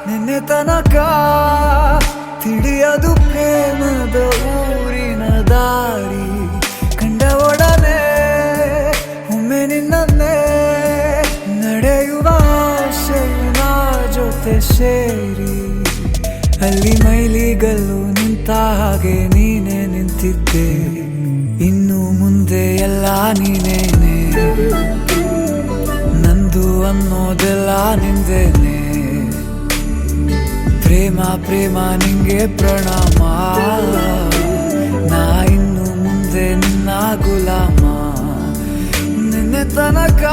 ನಿನ್ನೆ ತನಕ ತಿಳಿಯದು ಪ್ರೇಮದ ಊರಿನ ದಾರಿ. ಕಂಡ ಒಡನೆ ಒಮ್ಮೆ ನಿನ್ನೇ ನಡೆಯುವ ಆಸೆಯ ಜೊತೆ ಸೇರಿ, ಅಲ್ಲಿ ಮೈಲಿಗಲ್ಲು ನಿಂತ ಹಾಗೆ ನೀನೇ ನಿಂತಿದ್ದೆ. ಇನ್ನು ಮುಂದೆ ಎಲ್ಲ ನೀನೇನೆ, ನಂದು ಅನ್ನೋದೆಲ್ಲ ನಿಂದೇನೆ. ಪ್ರೇಮ ಪ್ರೇಮ ನಿಂಗೆ ಪ್ರಣಾಮ, ನಾ ಇನ್ನು ಮುಂದೆ ನಿನ್ನ ಗುಲಾಮ. ನಿನ್ನೆ ತನಕ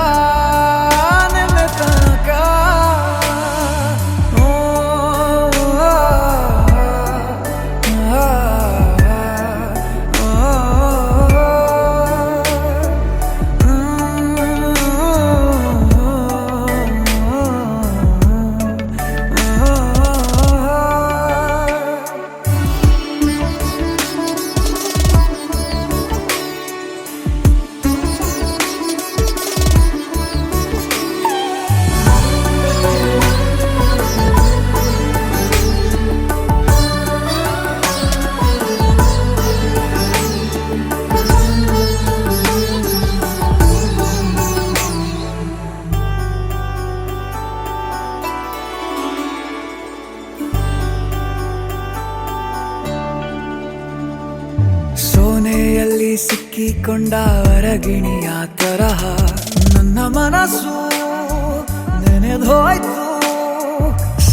ಸೋನೆಯಲ್ಲಿ ಸಿಕ್ಕಿಕೊಂಡ ಹೊರಗಿಣಿಯ ತರಹ ನನ್ನ ಮನಸ್ಸು ನೆನೆದೋಯ್ತು.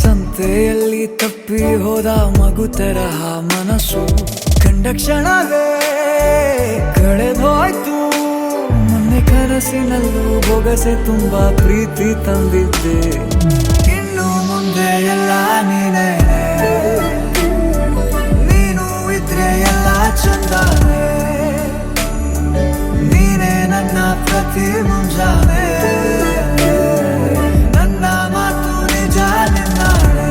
ಸಂತೆಯಲ್ಲಿ ತಪ್ಪಿ ಹೋದ ಮಗು ತರಹ ಮನಸ್ಸು ಕಂಡ ಕ್ಷಣವೇ ಕಳೆದೋಯ್ತು. ಮೊನ್ನೆ ಕನಸಿನಲ್ಲೂ ಬೊಗಸೆ ತುಂಬಾ ಪ್ರೀತಿ ತಂದಿದ್ದೆ. ಇನ್ನು ಮುಂದೆ ಎಲ್ಲ ನೀನೇ, ನೀನು ಇದ್ರೆ ಎಲ್ಲ ಚಂದಾನೆ. ನೀನೇ ನನ್ನ ಪ್ರತಿ ಮುಂಜಾನೆ, ನನ್ನ ಮಾತು ನಿಜ ನಿನ್ನಾಳೆ.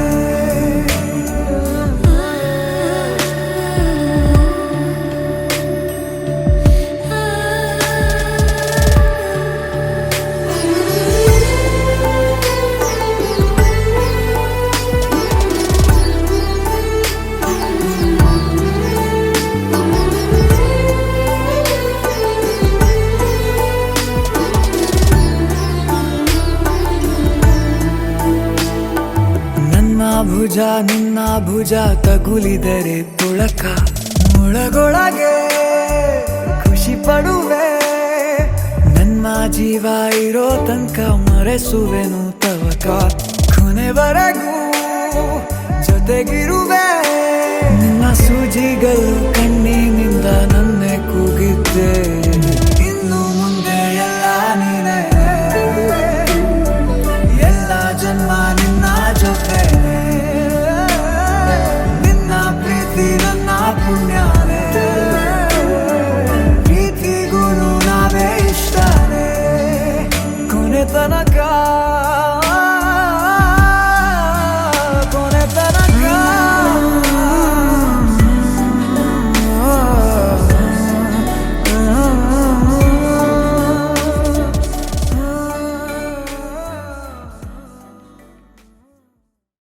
ಭುಜ ನಿನ್ನ ಭುಜ ತಗುಲಿದರೆ ತುಳಕ, ಮುಳಗೊಳಗೆ ಖುಷಿ ಪಡುವೆ. ನನ್ನ ಜೀವ ಇರೋ ತನಕ ಮರೆಸುವೆನು ತವಕ, ಕೊನೆವರೆಗೂ ಜೊತೆಗಿರುವೆ. ನಿನ್ನ ಸೂಜಿಗಳು ಕಣ್ಣಿನಿಂದ ನನ್ನೆ ಕೂಗಿದ್ದೆ. ಇನ್ನು ಮುಂದೆ ಎಲ್ಲ ನೀನೇ, ಎಲ್ಲ ಜನ್ಮ ನಿನ್ನ ಜೊತೆ. ನನ್ನ ಪುಣ್ಯನೇ, ಪ್ರೀತಿಗೂ ನಾವೇ ಇಷ್ಟನೇ. ಕೊನೆ ತನಕ